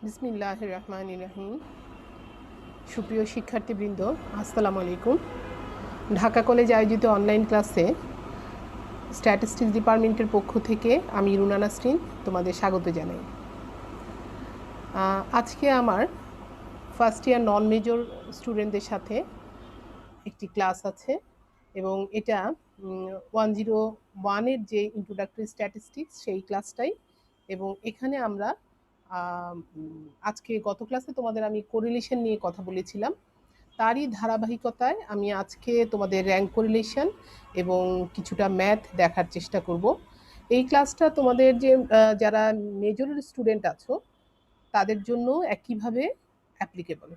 বিসমিল্লাহির রহমানির রহিম। সুপ্রিয় শিক্ষার্থীবৃন্দ, আসসালামু আলাইকুম। ঢাকা কলেজ আয়োজিত অনলাইন ক্লাসে স্ট্যাটিস্টিক্স ডিপার্টমেন্টের পক্ষ থেকে আমি রুনা নাসরিন তোমাদের স্বাগত জানাই। আজকে আমার ফার্স্ট ইয়ার নন মেজর স্টুডেন্টদের সাথে একটি ক্লাস আছে এবং এটা 101-এর যে ইন্ট্রোডাক্টরি স্ট্যাটিস্টিক্স সেই ক্লাসটাই। এবং এখানে আমরা আজকে গত ক্লাসে তোমাদের আমি কোরিলেশন নিয়ে কথা বলেছিলাম, তারই ধারাবাহিকতায় আমি আজকে তোমাদের র্যাঙ্ক কোরিলেশন এবং কিছুটা ম্যাথ দেখার চেষ্টা করব। এই ক্লাসটা তোমাদের যে যারা মেজরের স্টুডেন্ট আছো তাদের জন্য একইভাবে অ্যাপ্লিকেবল।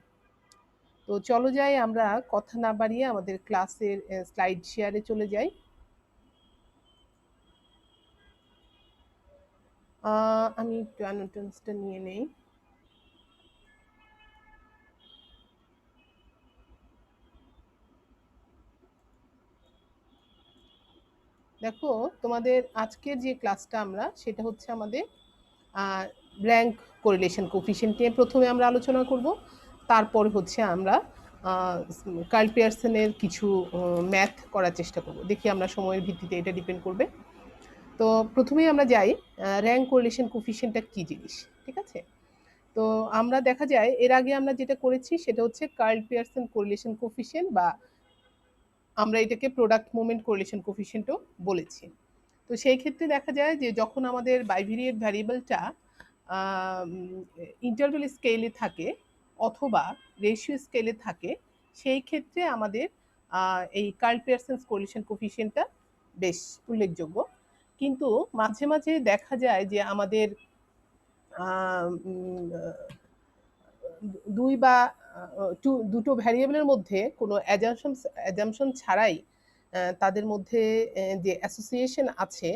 তো চলো যাই, আমরা কথা না বাড়িয়ে আমাদের ক্লাসের স্লাইড শেয়ারে চলে যাই। আমি একটু অ্যানোটেশনটা নিয়ে নেই। দেখো, তোমাদের আজকের যে ক্লাসটা আমরা সেটা হচ্ছে আমাদের র্যাঙ্ক কোরিলেশন কোফিশিয়েন্ট নিয়ে প্রথমে আমরা আলোচনা করব, তারপর হচ্ছে আমরা কার্ল পিয়ারসনের কিছু ম্যাথ করার চেষ্টা করব। দেখি আমরা সময়ের ভিত্তিতে এটা ডিপেন্ড করবে। তো প্রথমেই আমরা যাই র্যাঙ্ক কোরিলেশন কোফিশিয়েন্টটা কী জিনিস, ঠিক আছে? তো আমরা দেখা যায় এর আগে আমরা যেটা করেছি সেটা হচ্ছে কার্ল পিয়ারসন কোরিলেশন কোফিশিয়েন্ট, বা আমরা এটাকে প্রোডাক্ট মোমেন্ট কোরিলেশন কোফিশিয়েন্টও বলেছি। তো সেই ক্ষেত্রে দেখা যায় যে যখন আমাদের বাইভেরিয়েট ভ্যারিয়েবলটা ইন্টারভেল স্কেলে থাকে অথবা রেশিও স্কেলে থাকে, সেই ক্ষেত্রে আমাদের এই কার্ল পিয়ারসন্স কোরিলেশন কোফিশিয়েন্টটা বেশ উল্লেখযোগ্য। কিন্তু মাঝে মাঝে দেখা যায় যে আমাদের দুই বা দুটো ভ্যারিয়েবলের মধ্যে কোনো অ্যাজাম্পশন ছাড়াই তাদের মধ্যে যে অ্যাসোসিয়েশন আছে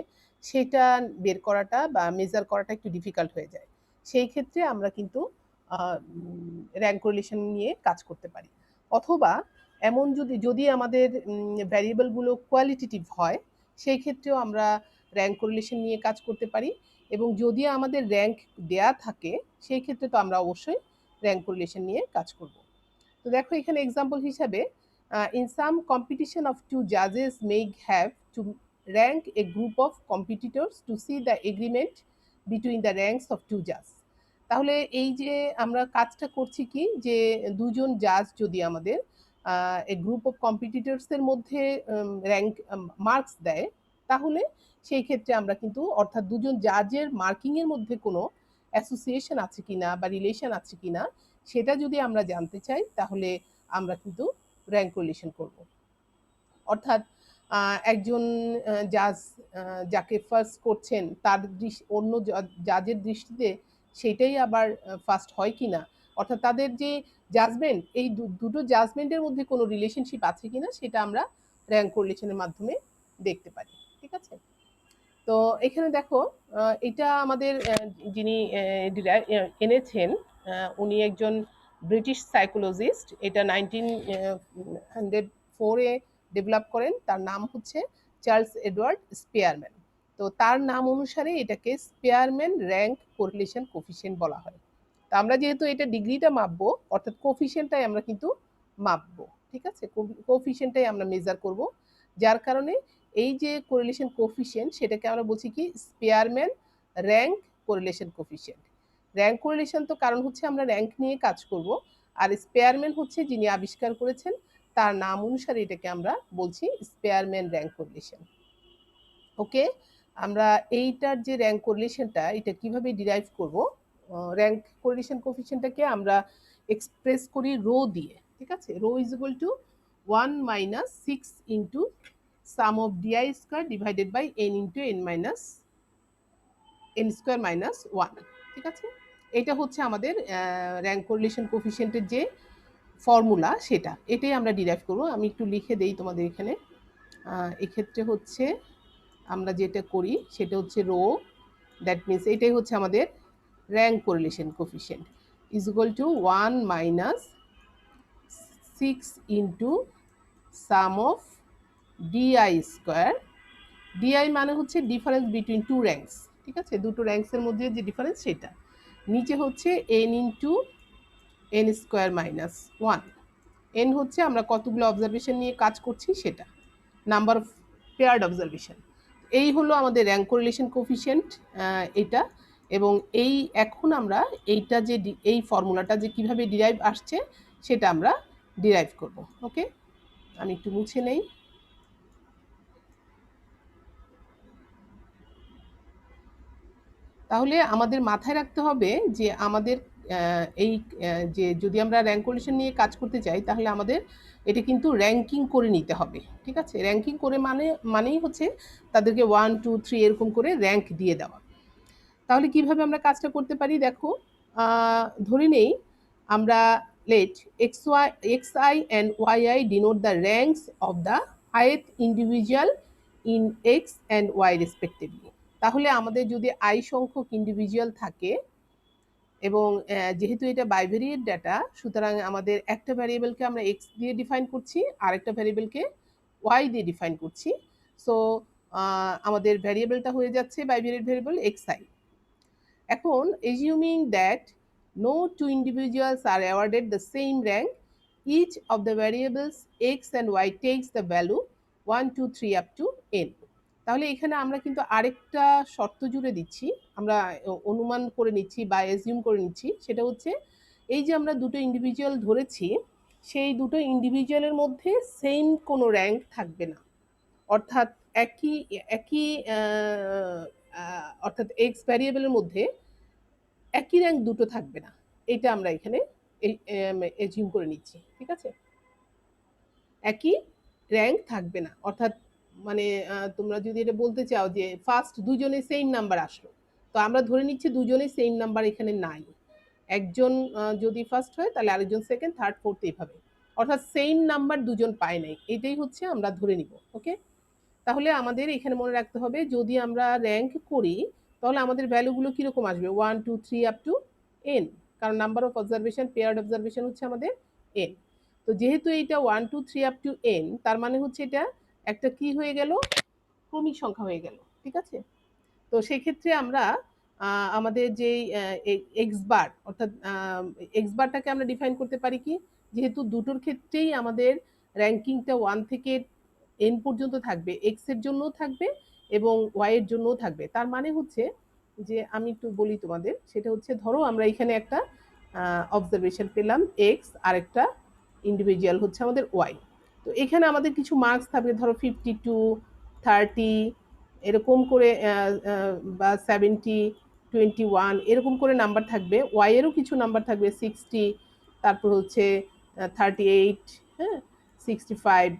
সেটা বের করাটা বা মেজার করাটা একটু ডিফিকাল্ট হয়ে যায়। সেই ক্ষেত্রে আমরা কিন্তু র্যাঙ্ক কোরিলেশন নিয়ে কাজ করতে পারি। অথবা এমন যদি আমাদের ভ্যারিয়েবলগুলো কোয়ালিটেটিভ হয়, সেই ক্ষেত্রেও আমরা র্যাঙ্ক কোরিলেশন নিয়ে কাজ করতে পারি। এবং যদি আমাদের র্যাঙ্ক দেয়া থাকে সেই ক্ষেত্রে তো আমরা অবশ্যই র্যাঙ্ক কোরিলেশন নিয়ে কাজ করব। তো দেখো এখানে এক্সাম্পল হিসাবে, in some competition of two জাজেস may have to rank A group of competitors two C the agreement between the ranks of two জাজ। তাহলে এই যে আমরা কাজটা করছি কি, যে দুজন জাজ যদি আমাদের এই গ্রুপ অফ কম্পিটিটরসের মধ্যে র্যাঙ্ক মার্কস দেয়, তাহলে সেই ক্ষেত্রে আমরা কিন্তু অর্থাৎ দুজন জাজের মার্কিংয়ের মধ্যে কোনো অ্যাসোসিয়েশন আছে কিনা বা রিলেশন আছে কিনা সেটা যদি আমরা জানতে চাই, তাহলে আমরা কিন্তু র্যাঙ্ক কোরিলেশন করব। অর্থাৎ একজন জাজ যাকে ফার্স্ট করছেন তার অন্য জাজের দৃষ্টিতে সেটাই আবার ফার্স্ট হয় কিনা, অর্থাৎ তাদের যে জাজমেন্ট, এই দুটো জাজমেন্টের মধ্যে কোনো রিলেশনশিপ আছে কিনা সেটা আমরা র্যাঙ্ক কোরিলেশনের মাধ্যমে দেখতে পারি, ঠিক আছে? তো এখানে দেখো, এটা আমাদের যিনি এনেছেন উনি একজন ব্রিটিশ সাইকোলজিস্ট। এটা 1904-এ ডেভেলপ করেন। তার নাম হচ্ছে চার্লস এডওয়ার্ড স্পেয়ারম্যান। তো তার নাম অনুসারে এটাকে স্পেয়ারম্যান র্যাঙ্ক কোরিলেশন কোফিশিয়েন্ট বলা হয়। তো আমরা যেহেতু এটা ডিগ্রিটা মাপবো, অর্থাৎ কোফিশিয়েন্টটাই আমরা কিন্তু মাপবো, ঠিক আছে? কোফিশিয়েন্টটাই আমরা মেজার করব, যার কারণে এই যে কোরিলেশন কোফিশিয়েন্ট সেটাকে আমরা বলছি কি Spearman rank correlation coefficient. Rank correlation তো কারণ হচ্ছে আমরা র্যাঙ্ক নিয়ে কাজ করব, আর স্পেয়ারম্যান হচ্ছে যিনি আবিষ্কার করেছেন তার নাম অনুসারে এটাকে আমরা বলছি স্পেয়ারম্যান র্যাঙ্ক কোরিলেশন। ওকে, আমরা এইটার যে র্যাঙ্ক কোরিলেশনটা এটা কিভাবে ডিরাইভ করব, র্যাঙ্ক কোরিলেশন কোফিশিয়েন্টটাকে আমরা এক্সপ্রেস করি রো দিয়ে, ঠিক আছে? Rho is equal to 1 - 6 into sum of d i square divided by n into n minus n square minus 1, ঠিক আছে? এটা হচ্ছে আমাদের র্যাঙ্ক কোরিলেশন কোফিশিয়েন্টের যে ফর্মুলা, সেটা এটাই আমরা ডিরাইভ করব। আমি একটু লিখে দেই তোমাদের এখানে। এক্ষেত্রে হচ্ছে আমরা যেটা করি সেটা হচ্ছে রো, দ্যাট মিনস এটাই হচ্ছে আমাদের rank correlation coefficient is equal to 1 - 6 into sum of d i square. D i মানে হচ্ছে ডিফারেন্স বিটুইন টু র্যাঙ্কস, ঠিক আছে? দুটো র্যাঙ্কসের মধ্যে যে ডিফারেন্স সেটা, নিচে হচ্ছে n into n square minus 1। n হচ্ছে আমরা কতগুলো অবজারভেশন নিয়ে কাজ করছি সেটা, নাম্বার অফ পেয়ার্ড অবজারভেশন। এই হলো আমাদের র্যাঙ্ক কোরিলেশন কোফিশিয়েন্ট এটা। এবং এই এখন আমরা এইটা যে এই ফর্মুলাটা যে কিভাবে ডিরাইভ আসছে সেটা আমরা ডিরাইভ করব। ওকে, আমি একটু মুছে নেই। তাহলে আমাদের মাথায় রাখতে হবে যে আমাদের এই যে যদি আমরা র্যাঙ্ক কোরিলেশন নিয়ে কাজ করতে চাই তাহলে আমাদের এটা কিন্তু র্যাঙ্কিং করে নিতে হবে। ঠিক আছে, র্যাঙ্কিং করে মানেই হচ্ছে তাদেরকে 1 2 3 এরকম করে র্যাঙ্ক দিয়ে দেওয়া। তাহলে কিভাবে আমরা কাজটা করতে পারি দেখো, ধরে নেই আমরা late xi and yi denote the ranks of the ith individual in x and y respectively। তাহলে আমাদের যদি i সংখ্যক ইন্ডিভিজুয়াল থাকে এবং যেহেতু এটা বাইভেরিয়েট ডাটা, সুতরাং আমাদের একটা ভ্যারিয়েবলকে আমরা x দিয়ে ডিফাইন করছি, আরেকটা ভ্যারিয়েবলকে y দিয়ে ডিফাইন করছি। সো আমাদের ভ্যারিয়েবলটা হয়ে যাচ্ছে বাইভেরিয়েট ভ্যারিয়েবল xi। এখন assuming that no two individuals are awarded the same rank, each of the variables x and y takes the value 1 2 3 up to n। তাহলে এখানে আমরা কিন্তু আরেকটা শর্ত জুড়ে দিচ্ছি, আমরা অনুমান করে নিচ্ছি বা অ্যাজিউম করে নিচ্ছি, সেটা হচ্ছে এই যে আমরা দুটো ইন্ডিভিজুয়াল ধরেছি সেই দুটো ইন্ডিভিজুয়ালের মধ্যে সেম কোনো র্যাঙ্ক থাকবে না। অর্থাৎ একই একই অর্থাৎ এক্স ভ্যারিয়েবলের মধ্যে একই র্যাঙ্ক দুটো থাকবে না, এটা আমরা এখানে এজিউম করে নিচ্ছি। ঠিক আছে, একই র্যাঙ্ক থাকবে না, অর্থাৎ মানে তোমরা যদি এটা বলতে চাও যে ফার্স্ট দুজনে সেম নাম্বার আসলো, তো আমরা ধরে নিচ্ছি দুজনে সেম নাম্বার এখানে নাই। একজন যদি ফার্স্ট হয় তাহলে আরেকজন সেকেন্ড, থার্ড, ফোর্থ, এইভাবে, অর্থাৎ সেম নাম্বার দুজন পায় নাই, এটাই হচ্ছে আমরা ধরে নিব। ওকে, তাহলে আমাদের এখানে মনে রাখতে হবে যদি আমরা র্যাঙ্ক করি তাহলে আমাদের ভ্যালুগুলো কীরকম আসবে 1 2 3 আপ টু n, কারণ number of observation paired observation হচ্ছে আমাদের n। তো যেহেতু এইটা 1 2 3 আপ টু n, তার মানে হচ্ছে এটা একটা কি হয়ে গেল, ক্রমিক সংখ্যা হয়ে গেল। ঠিক আছে, তো সেক্ষেত্রে আমরা আমাদের যেই এক্স বার, অর্থাৎ এক্স বারটাকে আমরা ডিফাইন করতে পারি কি, যেহেতু দুটোর ক্ষেত্রেই আমাদের র্যাঙ্কিংটা 1 থেকে n পর্যন্ত থাকবে, এক্স এর জন্যও থাকবে এবং ওয়াই এর জন্যও থাকবে। তার মানে হচ্ছে যে আমি একটু বলি তোমাদের, সেটা হচ্ছে ধরো আমরা এখানে একটা অবজারভেশন পেলাম এক্স, আর একটা ইন্ডিভিজুয়াল হচ্ছে আমাদের ওয়াই। তো এখানে আমাদের কিছু মার্কস থাকবে, ধরো 52 30 এরকম করে, বা 70 21 এরকম করে নাম্বার থাকবে। ওয়াই এরও কিছু নাম্বার থাকবে 60, তারপর হচ্ছে 38, হ্যাঁ 65,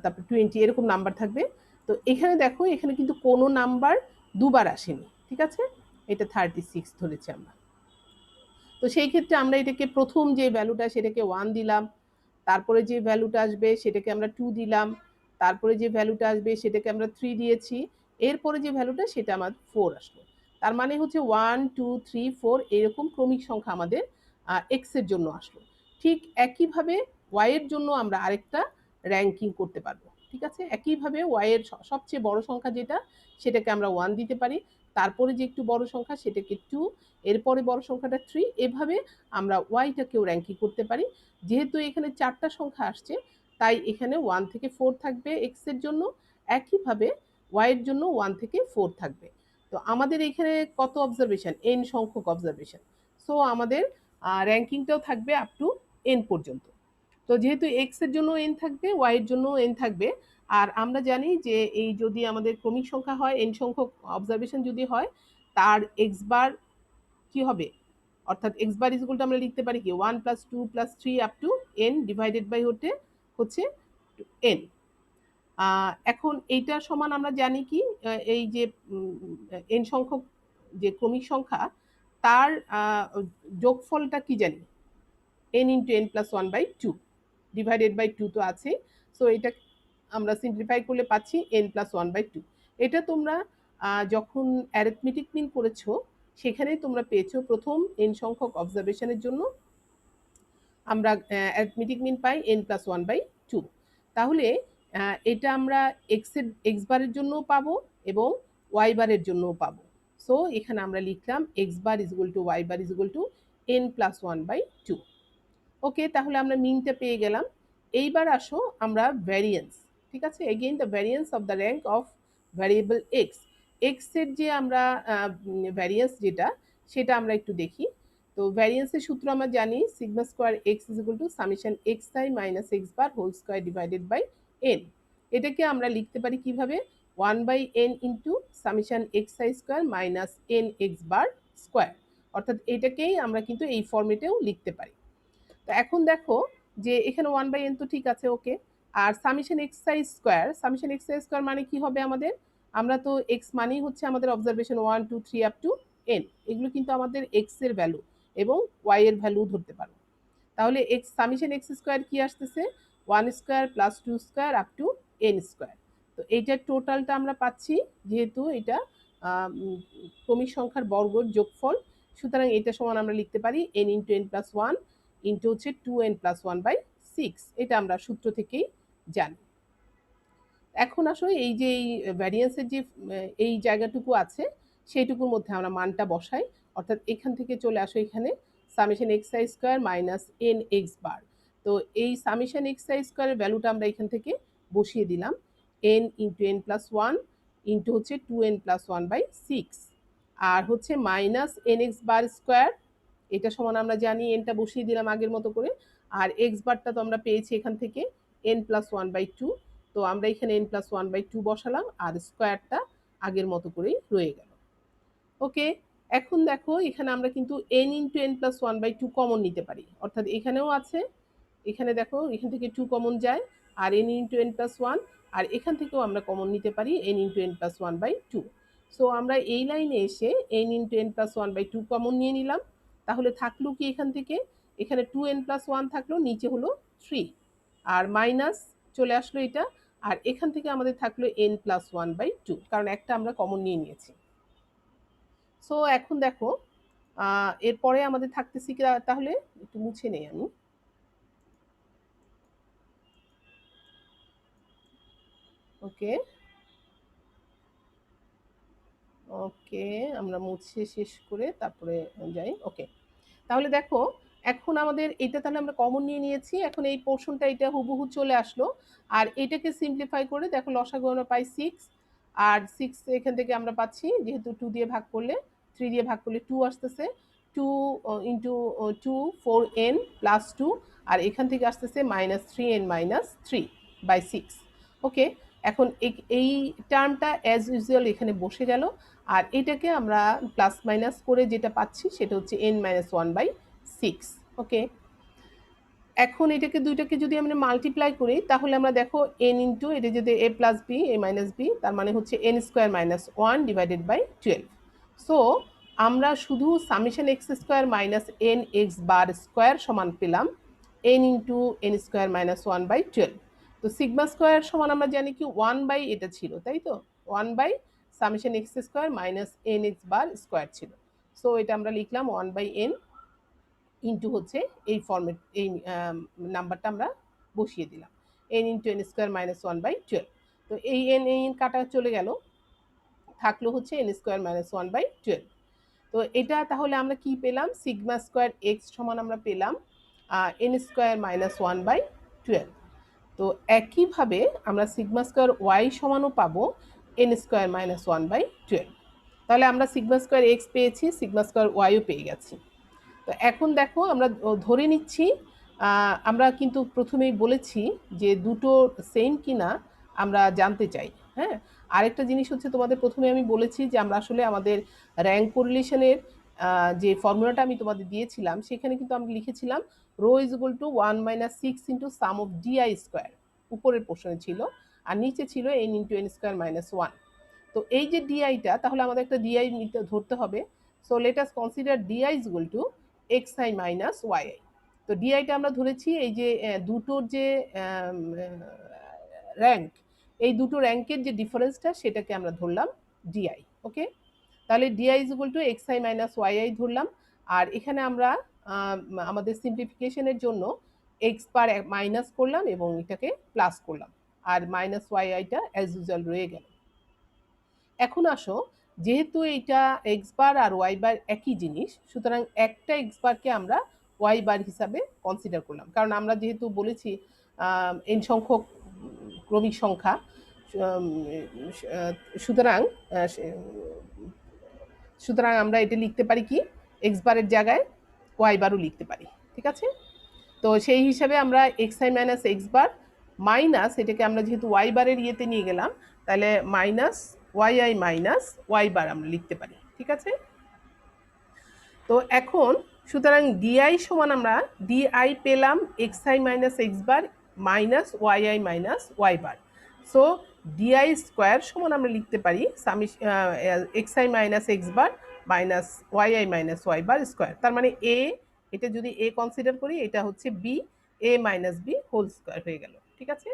তারপর 20 এরকম নাম্বার থাকবে। তো এখানে দেখো এখানে কিন্তু কোনো নাম্বার দুবার আসেনি। ঠিক আছে, এটা 36 ধরেছি আমরা। তো সেই ক্ষেত্রে আমরা এটাকে প্রথম যে ভ্যালুটা সেটাকে 1 দিলাম, তারপরে যে ভ্যালুটা আসবে সেটাকে আমরা 2 দিলাম, তারপরে যে ভ্যালুটা আসবে সেটাকে আমরা 3 দিয়েছি, এরপরে যে ভ্যালুটা সেটা আমার 4 আসলো। তার মানে হচ্ছে 1 2 3 4 এরকম ক্রমিক সংখ্যা আমাদের এক্স এর জন্য আসলো। ঠিক একইভাবে ওয়াই এর জন্য আমরা আরেকটা র্যাঙ্কিং করতে পারবো। ঠিক আছে, একইভাবে ওয়াই এর সবচেয়ে বড় সংখ্যা যেটা সেটাকে আমরা 1 দিতে পারি, তারপরে যে একটু বড় সংখ্যা সেটাকে 2, এরপরে বড় সংখ্যাটা 3, এভাবে আমরা ওয়াইটাকেও র্যাঙ্কিং করতে পারি। যেহেতু এখানে 4টা সংখ্যা আসছে তাই এখানে 1 থেকে 4 থাকবে এক্স এর জন্য, একইভাবে ওয়াই এর জন্য 1 থেকে 4 থাকবে। তো আমাদের এখানে কত অবজারভেশন, এন সংখ্যক অবজারভেশন, সো আমাদের র্যাঙ্কিংটাও থাকবে আপ টু এন পর্যন্ত। তো যেহেতু এক্স এর জন্য এন থাকবে, ওয়াই এর জন্য এন থাকবে। আর আমরা জানি যে এই যদি আমাদের ক্রমিক সংখ্যা হয়, এন সংখ্যক অবজারভেশন যদি হয়, তার এক্স বার কি হবে, অর্থাৎ এক্স বার ইকুয়াল টু আমরা লিখতে পারি কি 1 plus 2 plus 3 up to n divided by হচ্ছে এন। এখন এইটার সমান আমরা জানি কি, এই যে এন সংখ্যক যে ক্রমিক সংখ্যা তার যোগফলটা কি জানি, n into n plus 1 by 2 divided by 2 তো আছে। সো এটা আমরা সিম্পলিফাই করলে পাচ্ছি এন প্লাস 1 বাই 2। এটা তোমরা যখন অ্যারিথমেটিক মিন করেছো সেখানে তোমরা পেয়েছো প্রথম এন সংখ্যক অবজারভেশনের জন্য আমরা অ্যারিথমেটিক মিন পাই এন প্লাস 1 বাই 2। তাহলে এটা আমরা এক্স বারের জন্যও পাবো এবং ওয়াই বারের জন্যও পাবো। সো এখানে আমরা লিখলাম x bar is equal to y bar is equal to n plus one by two. Okay, তাহলে আমরা মিনটা পেয়ে গেলাম। এইবার আসো আমরা ভ্যারিয়েন্স, ঠিক আছে, again the variance of the rank of variable x. X এর যে আমরা ভ্যারিয়েন্স যেটা, সেটা আমরা একটু দেখি। তো ভ্যারিয়েন্সের সূত্র আমরা জানি sigma square x is equal to summation x i minus x bar whole square divided by n. এটাকে আমরা লিখতে পারি কিভাবে, one by n into summation x i square minus n x bar square. অর্থাৎ এটাকেই আমরা কিন্তু এই ফর্মেটেও লিখতে পারি। তো এখন দেখো যে এখানে ওয়ান বাই এন তো ঠিক আছে, ওকে। আর summation x i square, summation x i square মানে কি হবে আমাদের, আমরা তো এক্স মানেই হচ্ছে আমাদের অবজারভেশন 1 2 3 আপ টু এন, এগুলো কিন্তু আমাদের এক্স এর ভ্যালু এবং ওয়াই এর ভ্যালু ধরতে পারো। তাহলে এক্স সামেশন এক্স স্কোয়ার কি আসতেছে, 1 square plus 2 square up to N square. তো এইটার টোটালটা আমরা পাচ্ছি, যেহেতু এটা ক্রমিক সংখ্যার বর্গের যোগফল, সুতরাং এটা সমান আমরা লিখতে পারি N into n plus one into হচ্ছে 2n+1/6। এটা আমরা সূত্র থেকেই জানি। এখন আসলে এই যে এই ভ্যারিয়েন্সের যে এই জায়গাটুকু আছে, সেইটুকুর মধ্যে আমরা মানটা বসাই। অর্থাৎ এখান থেকে চলে আসো এখানে summation x i square minus n x bar. তো এই সামেশন এক্স আই স্কোয়ারের ভ্যালুটা আমরা এখান থেকে বসিয়ে দিলাম, n into n plus one into হচ্ছে 2n+1/6, আর হচ্ছে minus n x bar square, এটা সমান আমরা জানি এনটা বসিয়ে দিলাম আগের মতো করে। আর এক্স বারটা তো আমরা পেয়েছি এখান থেকে n+1/2, তো আমরা এখানে n+1/2 বসালাম আর স্কোয়ারটা আগের মতো করেই রয়ে গেল। ওকে, এখন দেখো এখানে আমরা কিন্তু n ইন্টু n+1/2 কমন নিতে পারি, অর্থাৎ এখানেও আছে, এখানে দেখো এখান থেকে 2 কমন যায় আর n into n plus one, আর এখান থেকেও আমরা কমন নিতে পারি n into n plus one by two. So আমরা এই লাইনে এসে n into n plus one by two common নিয়ে নিলাম। তাহলে থাকলো কি এখান থেকে, এখানে 2n প্লাস ওয়ান থাকলো, নিচে হলো 3, আর মাইনাস চলে আসলো এটা, আর এখান থেকে আমাদের থাকলো n plus one by two, কারণ একটা আমরা কমন নিয়ে নিয়েছি। সো এখন দেখো এরপরে আমাদের থাকতেছি কি, তাহলে একটু মুছে নেই আমি। ওকে, ওকে, আমরা মুছে শেষ করে তারপরে যাই। ওকে, তাহলে দেখো এখন আমাদের এটা তাহলে আমরা কমন নিয়ে নিয়েছি, এখন এই পোর্শনটা এটা হুবহু চলে আসলো। আর এটাকে সিম্পলিফাই করে দেখো লসাগু আমরা পাই 6, আর 6 এখান থেকে আমরা পাচ্ছি যেহেতু 2 দিয়ে ভাগ করলে, 3 দিয়ে ভাগ করলে 2 আসতেছে, 2 ইন্টু 2 4n প্লাস 2, আর এখান থেকে আসতেছে -3n-3/6। ওকে, এখন এই টার্মটা অ্যাজ ইউজুয়াল এখানে বসে গেল, আর এটাকে আমরা প্লাস মাইনাস করে যেটা পাচ্ছি সেটা হচ্ছে n-1/6। ওকে, এখন এটাকে দুইটাকে যদি আমরা মাল্টিপ্লাই করি তাহলে আমরা দেখো n ইন্টু এটা যদি a প্লাস বি a মাইনাস বি, তার মানে হচ্ছে n square minus one divided by 12। So আমরা শুধু summation x square minus n x bar square সমান পেলাম n into n square minus one by 12। তো সিগমা স্কোয়ার সমান আমরা জানি কি ওয়ান বাই এটা ছিল, তাই তো, one by summation x square minus n x bar square ছিল। সো এটা আমরা লিখলাম ওয়ান বাই এন ইন্টু হচ্ছে এই ফর্মেট, এই নাম্বারটা আমরা বসিয়ে দিলাম n into n square minus one by 12। তো এই এন কাটা চলে গেল, থাকলো হচ্ছে n square minus one by 12। তো এটা তাহলে আমরা কি পেলাম, সিগমা স্কোয়ার এক্স সমান আমরা পেলাম n square minus one by 12। তো একইভাবে আমরা সিগমা স্কোয়ার ওয়াই সমানও পাবো n square minus one by 12। তাহলে আমরা সিগমা স্কোয়ার এক্স পেয়েছি, সিগমা স্কোয়ার ওয়াইও পেয়ে গেছি। তো এখন দেখো আমরা ধরে নিচ্ছি, আমরা কিন্তু প্রথমেই বলেছি যে দুটো সেম কিনা আমরা জানতে চাই। হ্যাঁ, আরেকটা জিনিস হচ্ছে তোমাদের প্রথমে আমি বলেছি যে আমরা আসলে আমাদের র্যাঙ্ক কোরিলেশনের যে ফর্মুলাটা আমি তোমাদের দিয়েছিলাম সেখানে কিন্তু আমরা লিখেছিলাম rho is equal to 1 - 6 into sum of d i square, উপরের পোর্শনে ছিল, আর নিচে ছিল n into n square minus one. তো এই যে ডিআইটা, তাহলে আমাদের একটা ডিআই ধরতে হবে। So let us consider d i is equal to x i minus y i. তো ডিআইটা আমরা ধরেছি এই যে দুটোর যে র্যাঙ্ক, এই দুটো র্যাঙ্কের যে ডিফারেন্সটা সেটাকে আমরা ধরলাম ডিআই। ওকে, তাহলে d i is equal to x i minus y i ধরলাম, আর এখানে আমরা আমাদের সিম্পলিফিকেশনের জন্য এক্স বার মাইনাস করলাম এবং এটাকে প্লাস করলাম, আর মাইনাস ওয়াই আইটা অ্যাজ ইউজুয়াল রয়ে গেল। এখন আসো যেহেতু এইটা এক্স বার আর ওয়াই বার একই জিনিস, সুতরাং একটা এক্স বারকে আমরা ওয়াই বার হিসাবে কনসিডার করলাম, কারণ আমরা যেহেতু বলেছি এন সংখ্যক ক্রমিক সংখ্যা, সুতরাং সুতরাং আমরা এটা লিখতে পারি কি, এক্স বারের জায়গায় ওয়াই বারও লিখতে পারি। ঠিক আছে, তো সেই হিসাবে আমরা x i minus x bar minus, এটাকে আমরা যেহেতু ওয়াই বারের ইয়েতে নিয়ে গেলাম, তাহলে minus y i minus y bar আমরা লিখতে পারি। ঠিক আছে, তো এখন সুতরাং ডিআই সমান আমরা ডিআই পেলাম x i minus x bar minus y i minus y bar. So d i square সমান আমরা লিখতে পারি x i minus x bar minus y i minus y bar square. তার মানে এ, এটা যদি এ কনসিডার করি, এটা হচ্ছে বি, এ মাইনাস বি হোল স্কোয়ার হয়ে গেল। ঠিক আছে,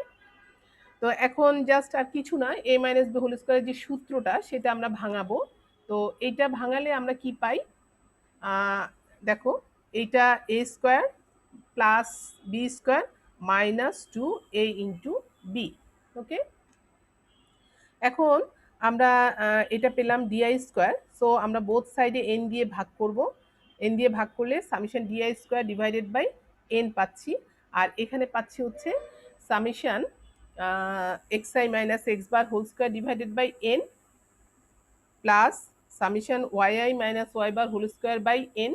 তো এখন জাস্ট আর কিছু না, এ মাইনাস বি হোল স্কোয়ারের যে সূত্রটা সেটা আমরা ভাঙাবো। তো এইটা ভাঙালে আমরা কি পাই, দেখো, এইটা a square plus b square minus 2a into b. Okay, এখন আমরা এটা পেলাম ডিআই স্কোয়ার। সো আমরা বোথ সাইডে এন দিয়ে ভাগ করব, এন দিয়ে ভাগ করলে summation d i square divided by n পাচ্ছি, আর এখানে পাচ্ছি হচ্ছে summation x i minus x bar whole square divided by n plus summation y i minus y bar whole square by n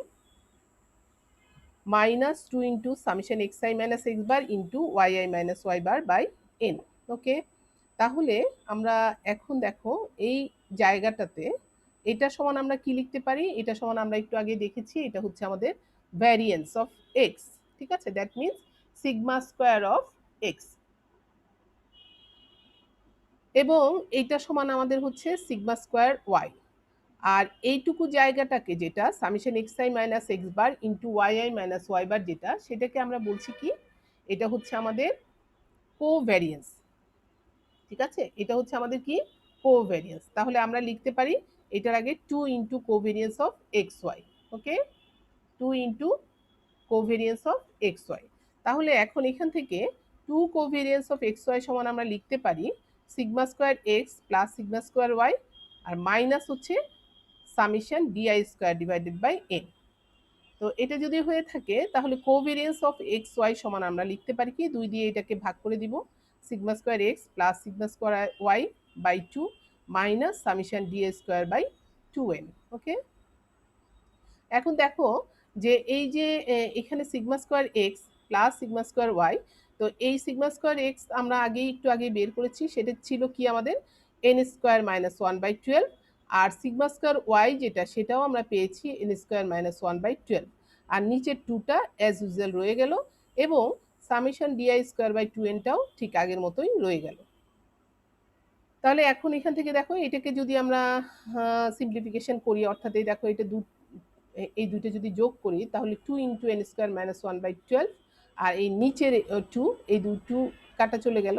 minus 2 into summation x i minus x bar into y i minus y bar by n. Okay, তাহলে আমরা এখন দেখো এই জায়গাটাতে এটা সমান আমরা কি লিখতে পারি, এটা সমান আমরা একটু আগে দেখেছি, এটা হচ্ছে আমাদের ভ্যারিয়েন্স অফ এক্স। ঠিক আছে, that means sigma square of x, এবং এইটা সমান আমাদের হচ্ছে সিগমা স্কোয়ার ওয়াই। আর এইটুকু জায়গাটাকে, যেটা summation x i minus x bar into y i minus y bar, যেটা সেটাকে আমরা বলছি কি, এটা হচ্ছে আমাদের কোভ্যারিয়েন্স। ঠিক আছে, এটা হচ্ছে আমাদের কি, কোভ্যারিয়েন্স। তাহলে আমরা লিখতে পারি এটার আগে 2 into covariance of x y. Okay, 2 into covariance of x y. তাহলে এখন এখান থেকে 2 কোভ্যারিয়েন্স অফ এক্স ওয়াই সমান আমরা লিখতে পারি sigma square x plus sigma square y, আর মাইনাস হচ্ছে summation d i square divided by n. তো এটা যদি হয়ে থাকে তাহলে কোভেরিয়েন্স অফ এক্স ওয়াই সমান আমরা লিখতে পারি কি, 2 দিয়ে এটাকে ভাগ করে দিব, sigma square x plus sigma square y by 2 minus summation d a square by 2n। Okay, এখন দেখো যে এই যে এখানে sigma square x plus sigma square y, তো এই সিগমা স্কোয়ার এক্স আমরা একটু আগে বের করেছি, সেটা ছিল কি আমাদের এন স্কোয়ার মাইনাস 1/12, আর সিগমা স্কোয়ার ওয়াই যেটা, সেটাও আমরা পেয়েছি এন স্কোয়ার মাইনাস 1/12, আর নিচের 2টা অ্যাজ ইউজুয়াল রয়ে গেল, এবং সামেশন ডিআই স্কোয়ার বাই 2nটাও ঠিক আগের মতোই রয়ে গেল। তাহলে এখন এখান থেকে দেখো, এটাকে যদি আমরা সিম্পলিফিকেশন করি, অর্থাৎ এই দেখো, এটা এই দুটো যদি যোগ করি তাহলে 2 ইন্টু এন স্কোয়ার মাইনাস 1/12, আর এই নিচের 2, এই 2 কাটা চলে গেল,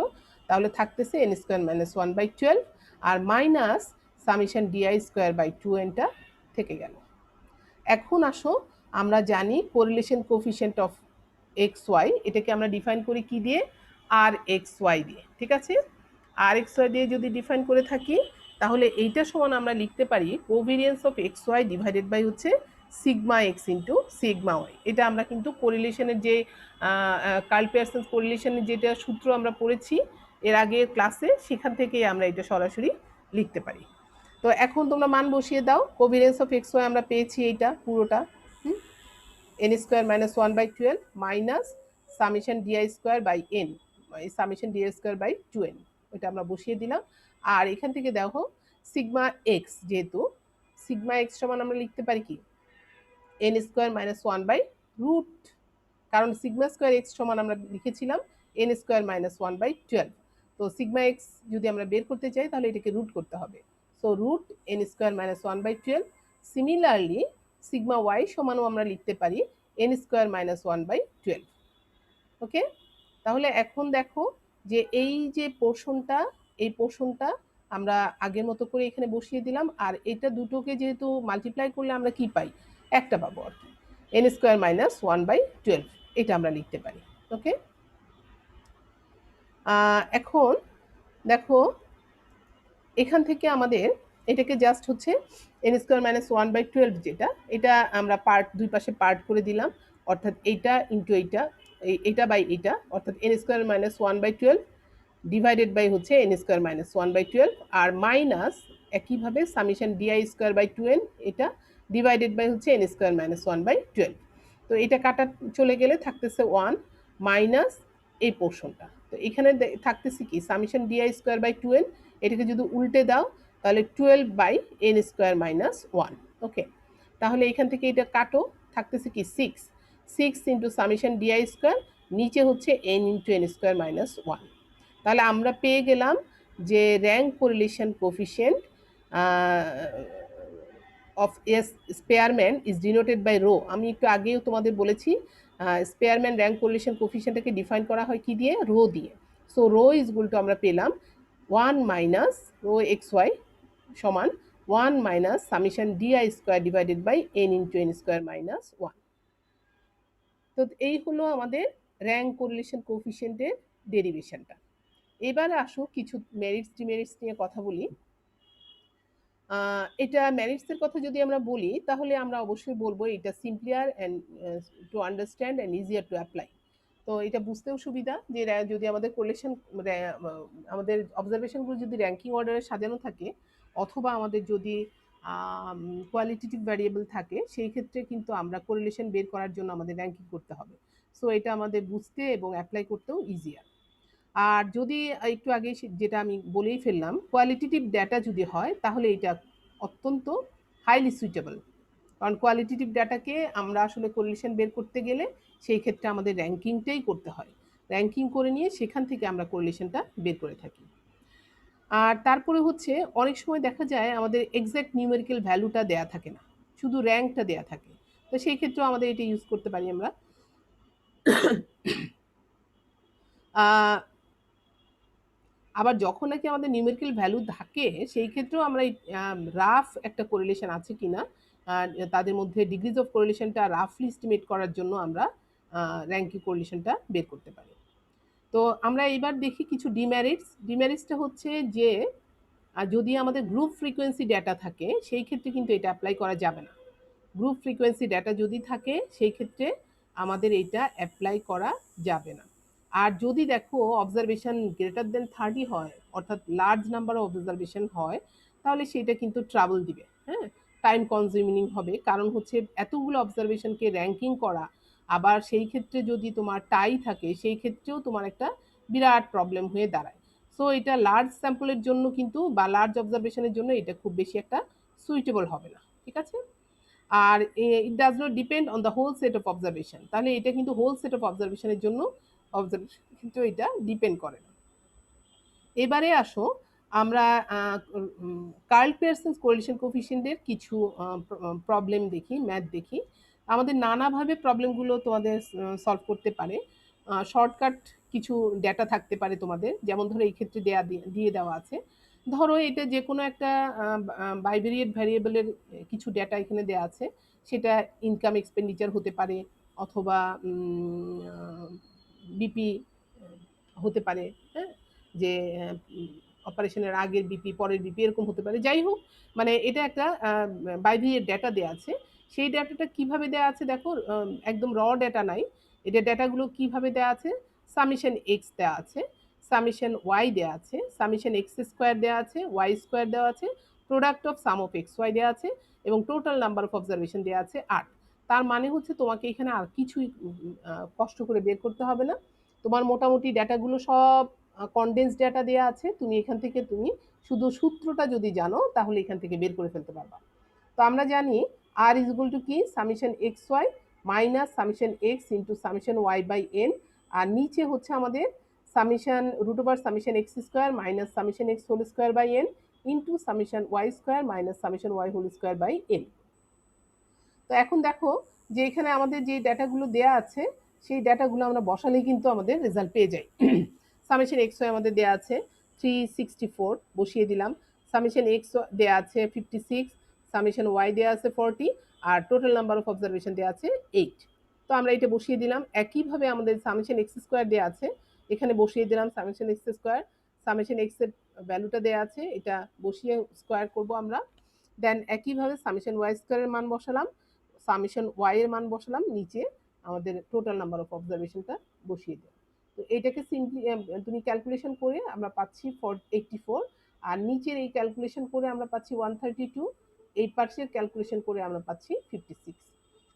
তাহলে থাকতেছে এন স্কোয়ার মাইনাস 1/12, আর minus summation d i square by 2nটা থেকে গেল। এখন আসো, আমরা জানি correlation coefficient of x y, এটাকে আমরা ডিফাইন করি কি দিয়ে, আর এক্স ওয়াই দিয়ে। ঠিক আছে, আর এক্স ওয়াই দিয়ে যদি ডিফাইন করে থাকি, তাহলে এইটা সমান আমরা লিখতে পারি covariance of x y divided by হচ্ছে sigma x into sigma y. এটা আমরা কিন্তু কোরিলেশনের যে কার্ল পিয়ারসন কোরিলেশনের যেটা সূত্র আমরা পড়েছি এর আগের ক্লাসে, সেখান থেকেই আমরা এটা সরাসরি লিখতে পারি। তো এখন তোমরা মান বসিয়ে দাও, কোভেরিয়েন্স অফ এক্স ওয়াই আমরা পেয়েছি এইটা পুরোটা, n square minus 1/12 minus summation d i square by n, summation d i square by 2n, ওইটা আমরা বসিয়ে দিলাম। আর এখান থেকে দেখো সিগমা এক্স, যেহেতু সিগমা এক্স সমান আমরা লিখতে পারি কি, এন স্কোয়ার মাইনাস 1/√, কারণ সিগমা স্কোয়ার এক্স সমান আমরা লিখেছিলাম এন স্কোয়ার মাইনাস 1/12। তো সিগমা এক্স যদি আমরা বের করতে চাই তাহলে এটাকে রুট করতে হবে, so root n square minus 1/12। Similarly sigma y সমানও আমরা লিখতে পারি এন স্কোয়ার মাইনাস 1/12। ওকে, তাহলে এখন দেখো যে এই যে পোর্শনটা, এই পোর্শনটা আমরা আগের মতো করে এখানে বসিয়ে দিলাম, আর এটা দুটোকে যেহেতু মাল্টিপ্লাই করলে আমরা কি পাই, একটা পাবো, আর কি এন স্কোয়ার মাইনাস 1/12, এটা আমরা লিখতে পারি। ওকে, এখন দেখো এখান থেকে আমাদের এটাকে জাস্ট হচ্ছে এন স্কোয়ার মাইনাস 1/12 যেটা, এটা আমরা দুই পাশে পার্ট করে দিলাম, অর্থাৎ এইটা ইন্টু এইটা, এইটা বাই এইটা, অর্থাৎ n square minus 1/12 divided by হচ্ছে এন স্কোয়ার মাইনাস 1/12, আর মাইনাস একইভাবে summation d i square by 2n, এটা ডিভাইডেড বাই হচ্ছে এন স্কোয়ার মাইনাস 1/12। তো এটা কাটা চলে গেলে থাকতেছে 1 মাইনাস এই পোর্শনটা। তো এখানে থাকতেছে কি summation d i square by 2n, এটাকে যদি উল্টে দাও তাহলে 12/n² - 1। ওকে, তাহলে এখান থেকে এটা কাটো, থাকতেছে কি 6 ইন্টু সামেশন ডিআই স্কোয়ার, নিচে হচ্ছে n ইন্টু n²-1। তাহলে আমরা পেয়ে গেলাম যে rank correlation coefficient of s Spearman is denoted by rho. আমি একটু আগেও তোমাদের বলেছি স্পেয়ারম্যান র্যাঙ্ক কোরিলেশন কোফিশিয়েন্টটাকে ডিফাইন করা হয় কি দিয়ে, রো দিয়ে। So rho is equal to আমরা পেলাম 1 মাইনাস রো এক্স ওয়াই সমান 1 minus summation d i square divided by n into n²-1। তো এই হলো আমাদের র্যাঙ্ক কোরিলেশন কোফিশিয়েন্টের ডেরিভেশনটা। এবারে আসো কিছু মেরিটস ডিমেরিটস নিয়ে কথা বলি। এটা মেরিটসের কথা যদি আমরা বলি তাহলে আমরা অবশ্যই বলবো এটা simpler and to understand and easier to apply. তো এটা বুঝতেও সুবিধা যে যদি আমাদের কোরিলেশন আমাদের অবজারভেশনগুলো যদি র্যাঙ্কিং অর্ডারে সাজানো থাকে, অথবা আমাদের যদি কোয়ালিটেটিভ ভ্যারিয়েবল থাকে, সেই ক্ষেত্রে কিন্তু আমরা কোরিলেশন বের করার জন্য আমাদের র্যাঙ্কিং করতে হবে। সো এটা আমাদের বুঝতে এবং অ্যাপ্লাই করতেও ইজিয়ার। আর যদি একটু আগে যেটা আমি বলেই ফেললাম, কোয়ালিটেটিভ ডেটা যদি হয় তাহলে এটা অত্যন্ত হাইলি সুইটেবল, কারণ কোয়ালিটেটিভ ডাটাকে আমরা আসলে কোরিলেশন বের করতে গেলে সেই ক্ষেত্রে আমাদের র্যাঙ্কিংটাই করতে হয়, র্যাঙ্কিং করে নিয়ে সেখান থেকে আমরা কোরিলেশনটা বের করে থাকি। আর তারপরে হচ্ছে অনেক সময় দেখা যায় আমাদের এক্স্যাক্ট নিউমেরিক্যাল ভ্যালুটা দেয়া থাকে না, শুধু র্যাঙ্কটা দেয়া থাকে। তো সেই ক্ষেত্রেও আমাদের এটা ইউজ করতে পারি আমরা। আবার যখন নাকি আমাদের নিউমেরিক্যাল ভ্যালু থাকে সেই ক্ষেত্রেও আমরা রাফ একটা কোরিলেশন আছে কিনা তাদের মধ্যে ডিগ্রিজ অফ কোরিলেশনটা রাফলি এস্টিমেট করার জন্য আমরা র্যাঙ্কিং কোরিলেশনটা বের করতে পারি। তো আমরা এবার দেখি কিছু ডিমেরিটসটা হচ্ছে যে যদি আমাদের গ্রুপ ফ্রিকোয়েন্সি ডেটা থাকে সেই ক্ষেত্রে কিন্তু এটা অ্যাপ্লাই করা যাবে না। গ্রুপ ফ্রিকোয়েন্সি ডেটা যদি থাকে সেই ক্ষেত্রে আমাদের এইটা অ্যাপ্লাই করা যাবে না। আর যদি দেখো অবজারভেশন গ্রেটার দেন 30 হয়, অর্থাৎ লার্জ নাম্বার অফ অবজারভেশন হয়, তাহলে সেটা কিন্তু ট্রাবল দিবে, হ্যাঁ, টাইম কনজিউমিং হবে। কারণ হচ্ছে এতগুলো অবজারভেশনকে র্যাঙ্কিং করা, আবার সেই ক্ষেত্রে যদি তোমার টাই থাকে সেই ক্ষেত্রেও তোমার একটা বিরাট প্রবলেম হয়ে দাঁড়ায়। সো এটা লার্জ স্যাম্পলের জন্য কিন্তু বা লার্জ অবজারভেশনের জন্য এটা খুব বেশি একটা সুইটেবল হবে না, ঠিক আছে। আর it does not depend on the whole set of observation, তাহলে এটা কিন্তু হোল সেট অফ অবজারভেশনের জন্য অবজারভেশন কিন্তু এটা ডিপেন্ড করে না। এবারে আসো আমরা কার্ল পিয়ারসন কোরিলেশন কোফিশিয়েন্টের কিছু প্রবলেম দেখি, ম্যাথ দেখি। আমাদের নানাভাবে প্রবলেমগুলো তোমাদের সলভ করতে পারে। শর্টকাট কিছু ডেটা থাকতে পারে তোমাদের, যেমন ধরো এই ক্ষেত্রে দিয়ে দেওয়া আছে, ধরো এটা যে কোনো একটা বাইভেরিয়েট ভ্যারিয়েবলের কিছু ডেটা এখানে দেওয়া আছে, সেটা ইনকাম এক্সপেন্ডিচার হতে পারে, অথবা বিপি হতে পারে, হ্যাঁ, যে অপারেশনের আগের বিপি পরের বিপি এরকম হতে পারে। যাই হোক, মানে এটা একটা বাইভেরিয়েট ডেটা দেওয়া আছে। সেই ডেটাটা কিভাবে দেওয়া আছে দেখো, একদম র ডেটা নাই, এটা ডেটাগুলো কিভাবে দেওয়া আছে, সামেশন এক্স দেওয়া আছে, সামেশন ওয়াই দেওয়া আছে, সামেশন এক্স স্কোয়ার দেওয়া আছে, ওয়াই স্কোয়ার দেওয়া আছে, product of sum of x y দেওয়া আছে, এবং টোটাল নাম্বার অফ অবজারভেশন দেওয়া আছে 8। তার মানে হচ্ছে তোমাকে এখানে আর কিছুই কষ্ট করে বের করতে হবে না, তোমার মোটামুটি ডেটাগুলো সব কনডেন্স ডেটা দেওয়া আছে, তুমি এখান থেকে তুমি শুধু সূত্রটা যদি জানো তাহলে এখান থেকে বের করে ফেলতে পারবা। তো আমরা জানি আর ইজ ইকুয়াল টু কি, summation x y minus summation x into summation y by n, আর নিচে হচ্ছে আমাদের summation root over summation x square minus summation x whole square by n into summation y square minus summation y whole square by n. তো এখন দেখো যে এখানে আমাদের যে ডেটাগুলো দেয়া আছে সেই ডেটাগুলো আমরা বসালেই কিন্তু আমাদের রেজাল্ট পেয়ে যাই। সামেশন এক্স ওয়াই আমাদের দেয়া আছে 364, বসিয়ে দিলাম। সামেশন এক্স দেয়া আছে 56, সামেশন ওয়াই দেয়া আছে 40, আর টোটাল নাম্বার অফ অবজারভেশন দেয়া আছে 8। তো আমরা এটা বসিয়ে দিলাম। একইভাবে আমাদের সামেশন এক্স স্কোয়ার দেয়া আছে, এখানে বসিয়ে দিলাম summation x square, summation x এর ভ্যালুটা দেওয়া আছে, এটা বসিয়ে স্কোয়ার করব আমরা। দেন একইভাবে সামেশন ওয়াই স্কোয়ারের মান বসালাম, সামেশন ওয়াই এর মান বসালাম, নিচে আমাদের টোটাল নাম্বার অফ অবজারভেশনটা বসিয়ে দেব। তো এটাকে সিম্পলি তুমি ক্যালকুলেশন করে আমরা পাচ্ছি 84, আর নিচের এই ক্যালকুলেশন করে আমরা পাচ্ছি 132, এই পার্সের ক্যালকুলেশন করে আমরা পাচ্ছি 56।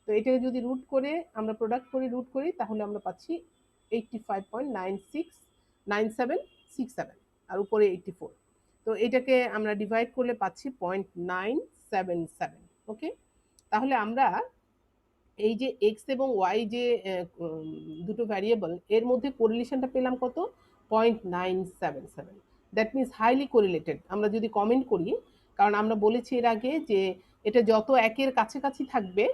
তো এটাকে যদি রুট করে আমরা প্রোডাক্ট করে রুট করি তাহলে আমরা পাচ্ছি 85.9767, আর উপরে 84। তো এটাকে আমরা ডিভাইড করলে পাচ্ছি 0.977। ওকে, তাহলে আমরা এই যে এক্স এবং ওয়াই যে দুটো ভ্যারিয়েবল এর মধ্যে কোরিলেশনটা পেলাম কত, 0.977। That means highly correlated. আমরা যদি কমেন্ট করি, কারণ আমরা বলেছি এর আগে যে এটা যত একের কাছাকাছি থাকবে,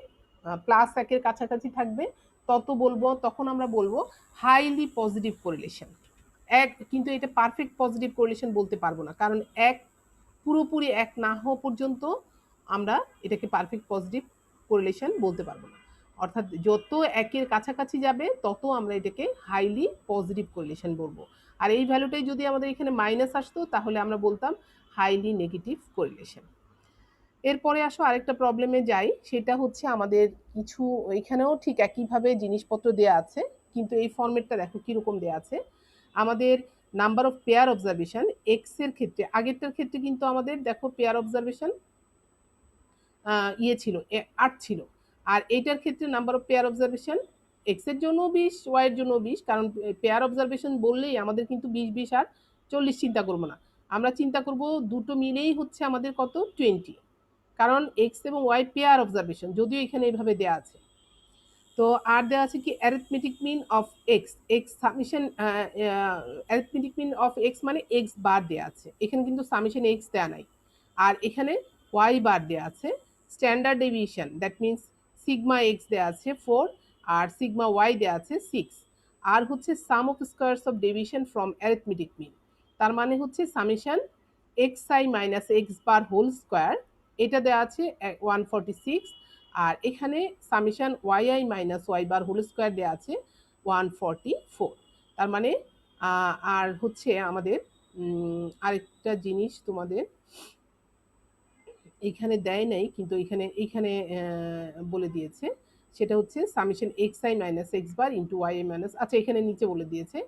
প্লাস একের কাছাকাছি থাকবে, তখন আমরা বলবো হাইলি পজিটিভ কোরিলেশন। এক কিন্তু এটা পারফেক্ট পজিটিভ কোরিলেশন বলতে পারবো না, কারণ এক পুরোপুরি এক না হওয়া পর্যন্ত আমরা এটাকে পারফেক্ট পজিটিভ কোরিলেশন বলতে পারবো না। অর্থাৎ যত একের কাছাকাছি যাবে তত আমরা এটাকে হাইলি পজিটিভ কোরিলেশন বলবো। আর এই ভ্যালুটাই যদি আমাদের এখানে মাইনাস আসতো তাহলে আমরা বলতাম হাইলি নেগেটিভ কোরিলেশন। এরপরে আসো আরেকটা প্রবলেমে যাই, সেটা হচ্ছে আমাদের কিছু এখানেও ঠিক একইভাবে জিনিসপত্র দেওয়া আছে, কিন্তু এই ফরম্যাটটা দেখো কিরকম দেওয়া আছে। আমাদের number of pair observation x এর ক্ষেত্রে, আগেরটার ক্ষেত্রে কিন্তু আমাদের দেখো পেয়ার অবজারভেশন ছিল 8 ছিল, আর এইটার ক্ষেত্রে number of pair observation x এর জন্য 20, ওয়াই এর জন্য 20, কারণ পেয়ার অবজারভেশন বললেই আমাদের কিন্তু 20 আর 40 চিন্তা করবো না, আমরা চিন্তা করব দুটো মিলেই হচ্ছে আমাদের কত 20, কারণ এক্স এবং ওয়াই পেয়ার অবজারভেশন, যদিও এখানে এইভাবে দেওয়া আছে। তো আর দেওয়া আছে কি arithmetic mean of x, x summation arithmetic mean of x মানে এক্স বার দেওয়া আছে, এখানে কিন্তু সামেশন এক্স দেওয়া নাই। আর এখানে ওয়াই বার দেওয়া আছে, standard deviation that means sigma x দেওয়া আছে 4, আর সিগমা ওয়াই দেওয়া আছে 6, আর হচ্ছে sum of squares of deviation from arithmetic mean, তার মানে হচ্ছে summation x i minus x bar whole square, এটা দেওয়া আছে 146, আর এখানে summation y i minus y bar whole square দেওয়া আছে 144। তার মানে আর হচ্ছে আমাদের আরেকটা জিনিস তোমাদের এখানে দেয় নাই, কিন্তু এখানে বলে দিয়েছে, সেটা হচ্ছে summation x i minus x bar into y i minus, আচ্ছা এখানে নিচে বলে দিয়েছে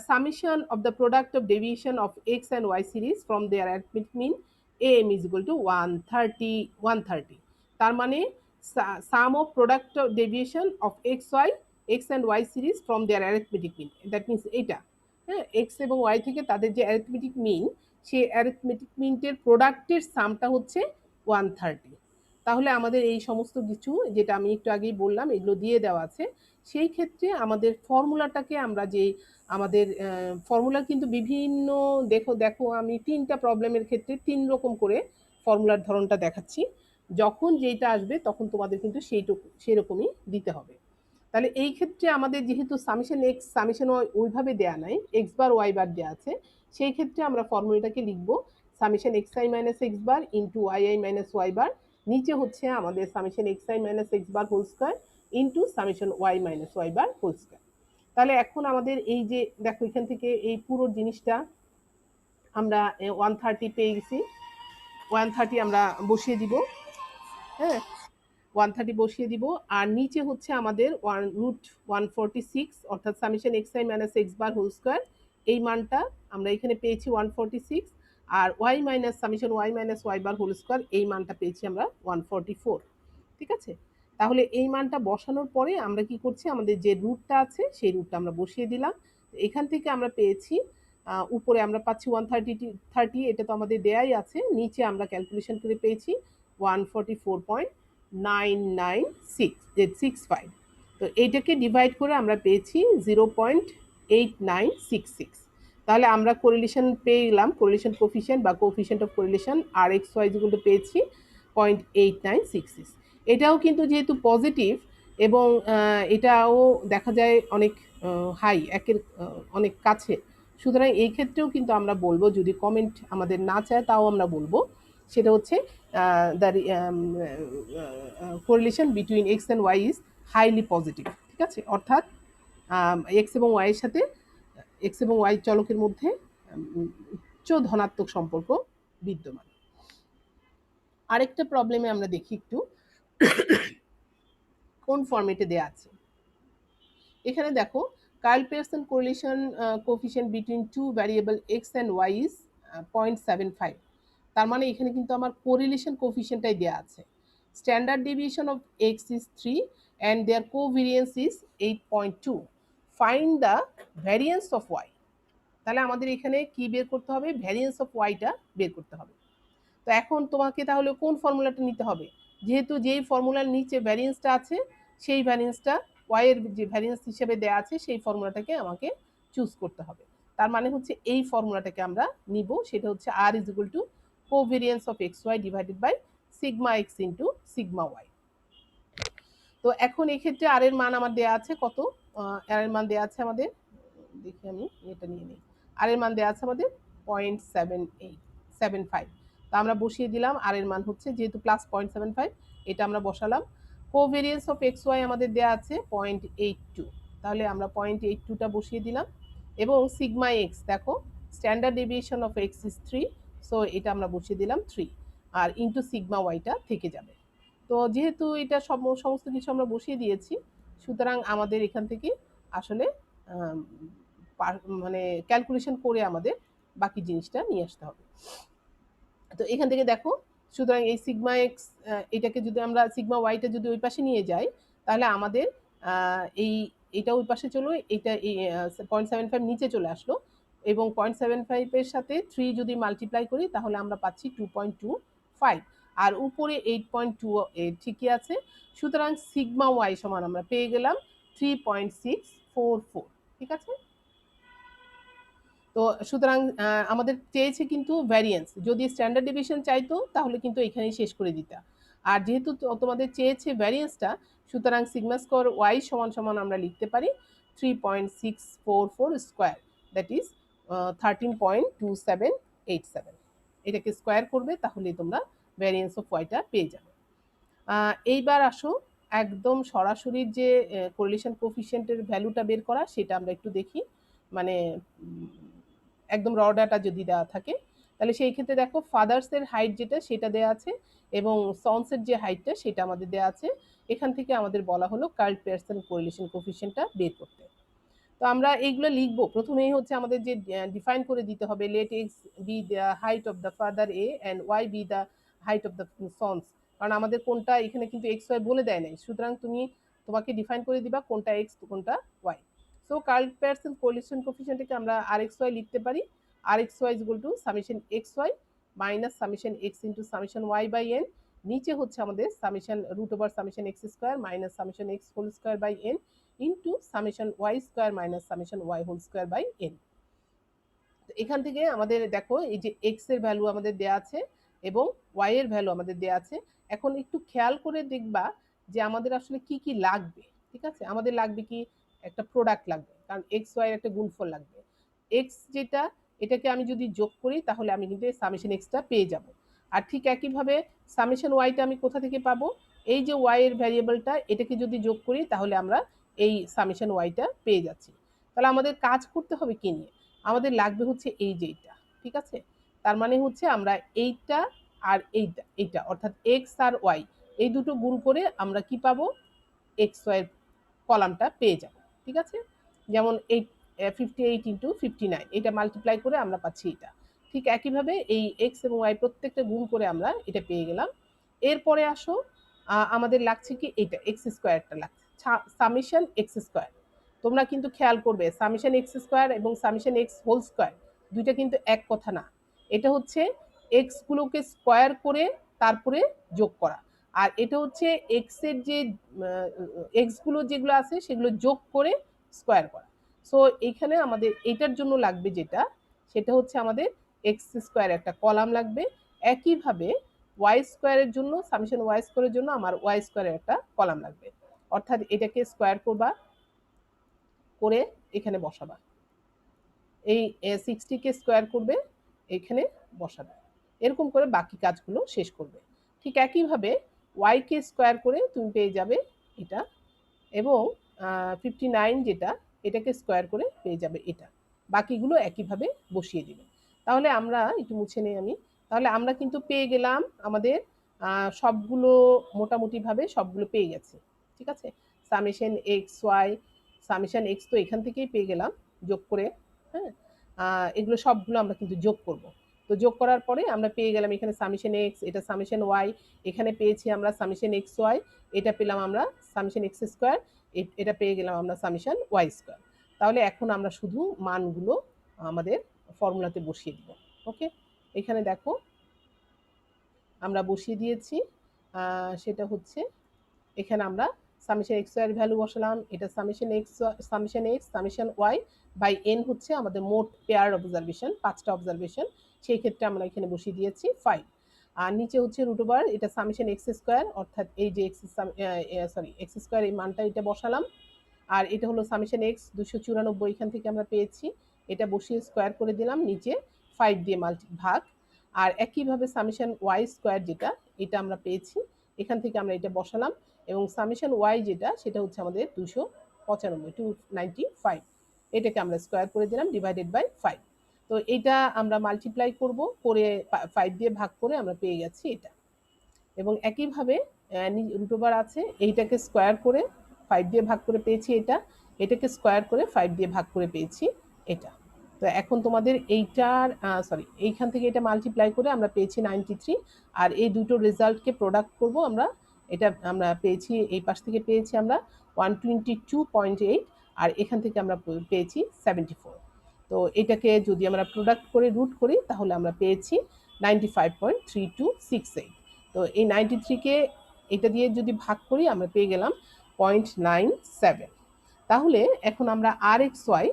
summation of the product of deviation of x and y series from their arithmetic mean m is equal to 130। তার মানে sum of product of deviation of x and y series from their arithmetic mean, that means এইটা, হ্যাঁ, x এবং Y থেকে তাদের যে arithmetic মিন, সেই arithmetic মিনটের প্রোডাক্টের সামটা হচ্ছে 130। তাহলে আমাদের এই সমস্ত কিছু যেটা আমি একটু আগেই বললাম এগুলো দিয়ে দেওয়া আছে। সেই ক্ষেত্রে আমাদের ফর্মুলাটাকে আমরা যে আমাদের ফর্মুলা কিন্তু বিভিন্ন, দেখো আমি 3টা প্রবলেমের ক্ষেত্রে 3 রকম করে ফর্মুলার ধরনটা দেখাচ্ছি, যখন যেটা আসবে তখন তোমাদের কিন্তু সেরকমই দিতে হবে। তাহলে এই ক্ষেত্রে আমাদের যেহেতু সামেশন এক্স সামেশন ওয়াই ওইভাবে দেওয়া নাই, এক্স বার ওয়াই বার দেওয়া আছে, সেই ক্ষেত্রে আমরা ফর্মুলাটাকে লিখবো summation x i minus x bar into y i minus y bar, নিচে হচ্ছে আমাদের summation x i minus x bar whole square into summation y minus y bar whole square. তাহলে এখন আমাদের এই যে দেখো এখান থেকে এই পুরো জিনিসটা আমরা 130 পেয়ে গেছি, 130 আমরা বসিয়ে দিব, হ্যাঁ 130 বসিয়ে দিব, আর নিচে হচ্ছে আমাদের √146, অর্থাৎ summation x i minus x bar whole square, এই মানটা আমরা এখানে পেয়েছি 146, আর y minus summation y minus y bar whole square এই মানটা পেয়েছি আমরা 144। ঠিক আছে, তাহলে এই মানটা বসানোর পরে আমরা কি করছি, আমাদের যে রুটটা আছে সেই রুটটা আমরা বসিয়ে দিলাম। এখান থেকে আমরা পেয়েছি উপরে আমরা পাচ্ছি 130, এটা তো আমাদের দেয়াই আছে, নিচে আমরা ক্যালকুলেশন করে পেয়েছি 144.99665। তো এইটাকে ডিভাইড করে আমরা পেয়েছি 0.8966। তাহলে আমরা কোরিলেশন পেয়ে গেলাম, কোরিলেশন কোফিশিয়েন্ট বা কোফিশিয়েন্ট অফ কোরিলেশন আর এক্স ওয়াই যেগুলো পেয়েছি 0.8966। এটাও কিন্তু যেহেতু পজিটিভ এবং এটাও দেখা যায় অনেক হাই, একের অনেক কাছে, সুতরাং এই ক্ষেত্রেও কিন্তু আমরা বলবো, যদি কমেন্ট আমাদের না চায় তাও আমরা বলবো, সেটা হচ্ছে the correlation between x and y is highly positive. ঠিক আছে, অর্থাৎ এক্স এবং ওয়াই এর সাথে এক্স এবং ওয়াই চলকের মধ্যে উচ্চ ধনাত্মক সম্পর্ক বিদ্যমান। আরেকটা প্রবলেমে আমরা দেখি একটু কোন ফর্মেটে দেয়া আছে। এখানে দেখো Karl Pearson correlation coefficient between two variable x and y is 0.75। তার মানে এখানে কিন্তু আমার কোরিলেশন কোফিশিয়েন্টটাই দেওয়া আছে। Standard deviation of x is 3 and their covariance is 8.2। Find the variance of y. তাহলে আমাদের এখানে কি বের করতে হবে? ভ্যারিয়েন্স অফ ওয়াইটা বের করতে হবে। তো এখন তোমাকে তাহলে কোন ফর্মুলাটা নিতে হবে? যেহেতু যেই ফর্মুলার নিচে ভ্যারিয়েন্সটা আছে সেই ভ্যারিয়েন্সটা ওয়াই এর যে ভ্যারিয়েন্স হিসেবে দেওয়া আছে সেই ফর্মুলাটাকে আমাকে চুজ করতে হবে। তার মানে হচ্ছে এই ফর্মুলাটাকে আমরা নিব, সেটা হচ্ছে r is equal to covariance of x y divided by sigma x into sigma y. তো এখন এক্ষেত্রে আর এর মান আমার দেওয়া আছে কত? আর এর মান দেওয়া আছে আমাদের, দেখি আমি এটা নিয়ে নিই। আর এর মান দেওয়া আছে আমাদের 0.75। তো আমরা বসিয়ে দিলাম আর এর মান হচ্ছে, যেহেতু প্লাস 0.75 এটা আমরা বসালাম। কোভেরিয়েন্স অফ এক্স ওয়াই আমাদের দেওয়া আছে 0.82, তাহলে আমরা 0.82টা বসিয়ে দিলাম। এবং সিগমা এক্স দেখো standard deviation of x is 3, so এটা আমরা বসিয়ে দিলাম 3, আর ইন্টু সিগমা ওয়াইটা থেকে যাবে। তো যেহেতু এটা সমস্ত কিছু আমরা বসিয়ে দিয়েছি, সুতরাং আমাদের এখান থেকে আসলে মানে ক্যালকুলেশন করে আমাদের বাকি জিনিসটা নিয়ে আসতে হবে। তো এখান থেকে দেখো, সুতরাং এই সিগমা এক্স এটাকে যদি আমরা সিগমা ওয়াইটা যদি ওই পাশে নিয়ে যাই, তাহলে আমাদের এটা ওই পাশে চলো, এটা 0.75 নিচে চলে আসলো, এবং 0.75-এর সাথে 3 যদি মাল্টিপ্লাই করি তাহলে আমরা পাচ্ছি 2.25, আর উপরে 8.2 ঠিকই আছে। সুতরাং সিগমা ওয়াই সমান আমরা পেয়ে গেলাম 3.644। ঠিক আছে? তো সুতরাং আমাদের চেয়েছে কিন্তু ভ্যারিয়েন্স, যদি স্ট্যান্ডার্ড ডেভিয়েশন চাইতো তাহলে কিন্তু এখানেই শেষ করে দিতা। আর যেহেতু তোমাদের চেয়েছে ভ্যারিয়েন্সটা, সুতরাং সিগমা স্কোয়ার ওয়াই সমান সমান আমরা লিখতে পারি 3.644 স্কোয়ার, দ্যাট ইজ 13.2787। এটাকে স্কোয়ার করবে তাহলেই তোমরা ভ্যারিয়েন্স অফ ওয়াইটা পেয়ে যাবে। এইবার আসো একদম সরাসরি যে কোরিলেশন কোফিশিয়েন্টের ভ্যালুটা বের করা, সেটা আমরা একটু দেখি। মানে একদম র ডাটা যদি দেওয়া থাকে, তাহলে সেই ক্ষেত্রে দেখো ফাদার্সের হাইট যেটা সেটা দেওয়া আছে, এবং সন্সের যে হাইটটা সেটা আমাদের দেওয়া আছে। এখান থেকে আমাদের বলা হলো কার্ল পিয়ারসন কোরিলেশন কোফিশিয়েন্টটা বের করতে। তো আমরা এইগুলো লিখবো। প্রথমেই হচ্ছে আমাদের যে ডিফাইন করে দিতে হবে, let x be the height of the father a and y be the height of the sons. কারণ আমাদের কোনটা এখানে কিন্তু এক্স ওয়াই বলে দেয় নাই, সুতরাং তোমাকে ডিফাইন করে দিবা কোনটা এক্স কোনটা y. So Karl Pearson correlation কোফিশিয়েন্টকে আমরা আর এক্স ওয়াই লিখতে পারি। R x y is equal to summation x y minus summation x into summation y by n. নিচে হচ্ছে আমাদের summation root over summation x square minus summation x whole square by n into summation y square minus summation y whole square by n. এখান থেকে আমাদের দেখো এই যে x এর ভ্যালু আমাদের দেওয়া আছে এবং ওয়াই এর ভ্যালু আমাদের দেওয়া আছে। এখন একটু খেয়াল করে দেখবা যে আমাদের আসলে কি কি লাগবে। ঠিক আছে, আমাদের লাগবে কি, একটা প্রোডাক্ট লাগবে, কারণ এক্স ওয়াই এর একটা গুণফল লাগবে। এক্স যেটা, এটাকে আমি যদি যোগ করি তাহলে আমি কিন্তু সামেশন এক্সটা পেয়ে যাব। আর ঠিক একইভাবে সামেশন ওয়াইটা আমি কোথা থেকে পাবো? এই যে ওয়াই এর ভ্যারিয়েবলটা, এটাকে যদি যোগ করি তাহলে আমরা এই সামেশন ওয়াইটা পেয়ে যাচ্ছি। তাহলে আমাদের কাজ করতে হবে কি নিয়ে? আমাদের লাগবে হচ্ছে এই যে এইটা। ঠিক আছে, তার মানে হচ্ছে আমরা এইটা আর এইটা অর্থাৎ এক্স আর ওয়াই এই দুটো গুণ করে আমরা কি পাবো? এক্স ওয়াই কলামটা পেয়ে যাব। ঠিক আছে, যেমন 58 ইন্টু 59 এটা মাল্টিপ্লাই করে আমরা পাচ্ছি এটা। ঠিক একইভাবে এই এক্স এবং ওয়াই প্রত্যেকটা গুণ করে আমরা এটা পেয়ে গেলাম। এরপরে আসো আমাদের লাগছে কি, এটা এক্স স্কোয়ারটা লাগছে, সামেশন এক্স স্কোয়ার। তোমরা কিন্তু খেয়াল করবে সামেশন এক্স স্কোয়ার এবং সামেশন এক্স হোল স্কোয়ার দুইটা কিন্তু এক কথা না। এটা হচ্ছে এক্স গুলোকে স্কোয়ার করে তারপরে যোগ করা, আর এটা হচ্ছে এক্স এর যে এক্স গুলো যেগুলো আছে সেগুলো যোগ করে স্কোয়ার করা। সো এখানে আমাদের এটার জন্য লাগবে যেটা, সেটা হচ্ছে আমাদের এক্স স্কোয়ার একটা কলাম লাগবে। একইভাবে ওয়াই স্কোয়ারের জন্য, সামেশন ওয়াই স্কোয়ারের জন্য আমার ওয়াই স্কোয়ারের একটা কলাম লাগবে। অর্থাৎ এটাকে স্কোয়ার করবা করে এখানে বসাবা, এই 60কে স্কোয়ার করবে এখানে বসাবে, এরকম করে বাকি কাজগুলো শেষ করবে। ঠিক একইভাবে ওয়াইকে স্কোয়ার করে তুমি পেয়ে যাবে এটা, এবং 59 যেটা, এটাকে স্কোয়ার করে পেয়ে যাবে এটা। বাকিগুলো একইভাবে বসিয়ে দিবে। তাহলে আমরা একটু মুছে নেই আমি। তাহলে আমরা কিন্তু পেয়ে গেলাম আমাদের সবগুলো, মোটামুটিভাবে সবগুলো পেয়ে গেছি। ঠিক আছে? Summation x y, summation x তো এখান থেকেই পেয়ে গেলাম যোগ করে। হ্যাঁ, এগুলো সবগুলো আমরা কিন্তু যোগ করব। তো যোগ করার পরে আমরা পেয়ে গেলাম এখানে সামেশন এক্স, এটা সামেশন ওয়াই, এখানে পেয়েছি আমরা সামেশন এক্স ওয়াই, এটা পেলাম আমরা সামেশন এক্স স্কোয়ার, এটা পেয়ে গেলাম আমরা সামেশন ওয়াই স্কোয়ার। তাহলে এখন আমরা শুধু মানগুলো আমাদের ফর্মুলাতে বসিয়ে দিব। ওকে, এখানে দেখো আমরা বসিয়ে দিয়েছি। সেটা হচ্ছে এখানে আমরা সামেশন এক্স ওয়াই এর ভ্যালু বসালাম, এটা summation x, summation y by n হচ্ছে আমাদের মোট পেয়ার অবজারভেশন, 5টা অবজারভেশন, সেই ক্ষেত্রে আমরা এখানে বসিয়ে দিয়েছি 5। আর নিচে হচ্ছে রুট ওভার এটা সামেশন এক্স স্কোয়ার, অর্থাৎ এই যে এক্স স্কোয়ার এই মানটা এটা বসালাম। আর এটা হলো সামেশন এক্স 294 এখান থেকে আমরা পেয়েছি, এটা বসিয়ে স্কোয়ার করে দিলাম, নিচে 5 দিয়ে ভাগ। আর একইভাবে সামেশন ওয়াই স্কোয়ার যেটা, এটা আমরা পেয়েছি, এখান থেকে আমরা এটা বসালাম, এবং সামেশন ওয়াই যেটা সেটা হচ্ছে আমাদের 295, এটাকে আমরা স্কোয়ার করে দিলাম ডিভাইডেড বাই 5। তো এটা আমরা মাল্টিপ্লাই করব, করে 5 দিয়ে ভাগ করে আমরা পেয়ে গেছি এটা। এবং একইভাবে রুট ওভার আছে, এইটাকে স্কোয়ার করে 5 দিয়ে ভাগ করে পেয়েছি এটা, এটাকে স্কোয়ার করে 5 দিয়ে ভাগ করে পেয়েছি এটা। তো এখন তোমাদের এইটার এইখান থেকে এটা মাল্টিপ্লাই করে আমরা পেয়েছি 93, আর এই দুটো রেজাল্টকে প্রোডাক্ট করব আমরা, এটা আমরা পেয়েছি, এই পাশ থেকে পেয়েছি আমরা 122.8, আর এখান থেকে আমরা পেয়েছি 74। তো এটাকে যদি আমরা প্রোডাক্ট করে রুট করি তাহলে আমরা পেয়েছি 95.3268। তো এই 93কে এটা দিয়ে যদি ভাগ করি আমরা পেয়ে গেলাম 0.97। তাহলে এখন আমরা আর এক্স ওয়াই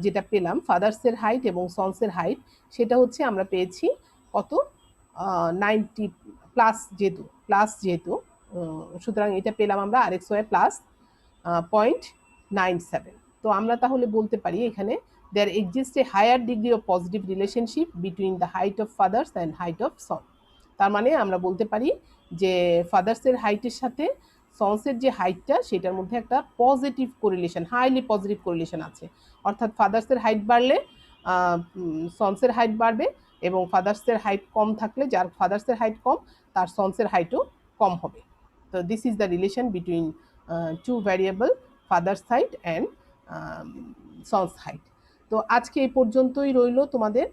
যেটা পেলাম, ফাদার্সের হাইট এবং সন্সের হাইট, সেটা হচ্ছে আমরা পেয়েছি কত, 90 যেহেতু সুতরাং এটা পেলাম আমরা আর এক্স ওয়াই প্লাস 0.97। তো আমরা তাহলে বলতে পারি এখানে there exists a higher degree of positive relationship between the height of fathers and height of son। তার মানে আমরা বলতে পারি যে ফাদার্সের হাইটের সাথে সন্সের যে হাইটটা সেটার মধ্যে একটা positive correlation, highly positive correlation আছে। অর্থাৎ ফাদার্সের হাইট বাড়লে সন্সের হাইট বাড়বে, এবং ফাদার্সের হাইট কম থাকলে, যার ফাদার্সের হাইট কম তার সন্সের হাইটও কম হবে। তো this is the relation between two variable, father's height and son's height. তো আজকে এই পর্যন্তই রইল তোমাদের,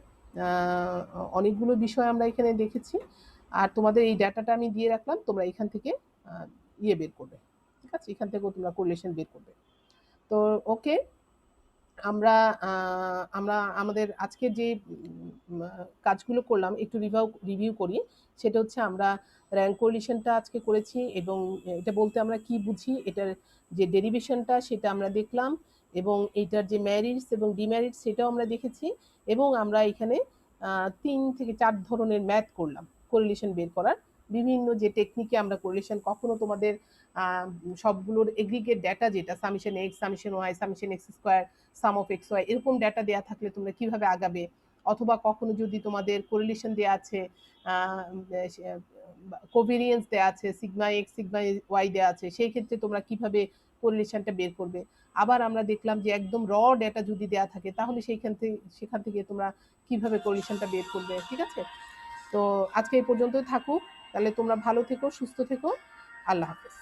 অনেকগুলো বিষয় আমরা এখানে দেখেছি, আর তোমাদের এই ডাটাটা আমি দিয়ে রাখলাম, তোমরা এখান থেকে বের করবে। ঠিক আছে, এখান থেকেও তোমরা কোরিলেশন বের করবে। তো ওকে, আমরা আমরা আমাদের আজকে যে কাজগুলো করলাম একটু রিভিউ করি। সেটা হচ্ছে আমরা র্যাঙ্ক কোরিলেশনটা আজকে করেছি, এবং এটা বলতে আমরা কি বুঝি, এটার যে ডেরিভেশনটা সেটা আমরা দেখলাম, এবং এইটার যে ম্যারিটস এবং ডিম্যারিটস সেটাও আমরা দেখেছি, এবং আমরা এখানে 3 থেকে 4 ধরনের ম্যাথ করলাম কোরিলেশন বের করার। বিভিন্ন যে টেকনিকে আমরা কোরিলেশন, কখনো তোমাদের সবগুলোর এগ্রিগেট ডাটা যেটা summation x, summation y, summation x square, sum of x y, এরকম ডাটা দেওয়া থাকলে তোমরা কিভাবে আগাবে, অথবা কখনো যদি তোমাদের কোরিলেশন দেওয়া আছে, কোভেরিয়েন্স দেওয়া আছে, সিগমা এক্স সিগমা ওয়াই দেওয়া আছে, সেই ক্ষেত্রে তোমরা কিভাবে কোরিলেশনটা বের করবে। আবার আমরা দেখলাম যে একদম র ডেটা যদি দেওয়া থাকে তাহলে সেখান থেকে তোমরা কিভাবে কোরিলেশনটা বের করবে। ঠিক আছে, তো আজকে এই পর্যন্তই থাকুক, তাহলে তোমরা ভালো থেকো, সুস্থ থেকো, আল্লাহ হাফেজ।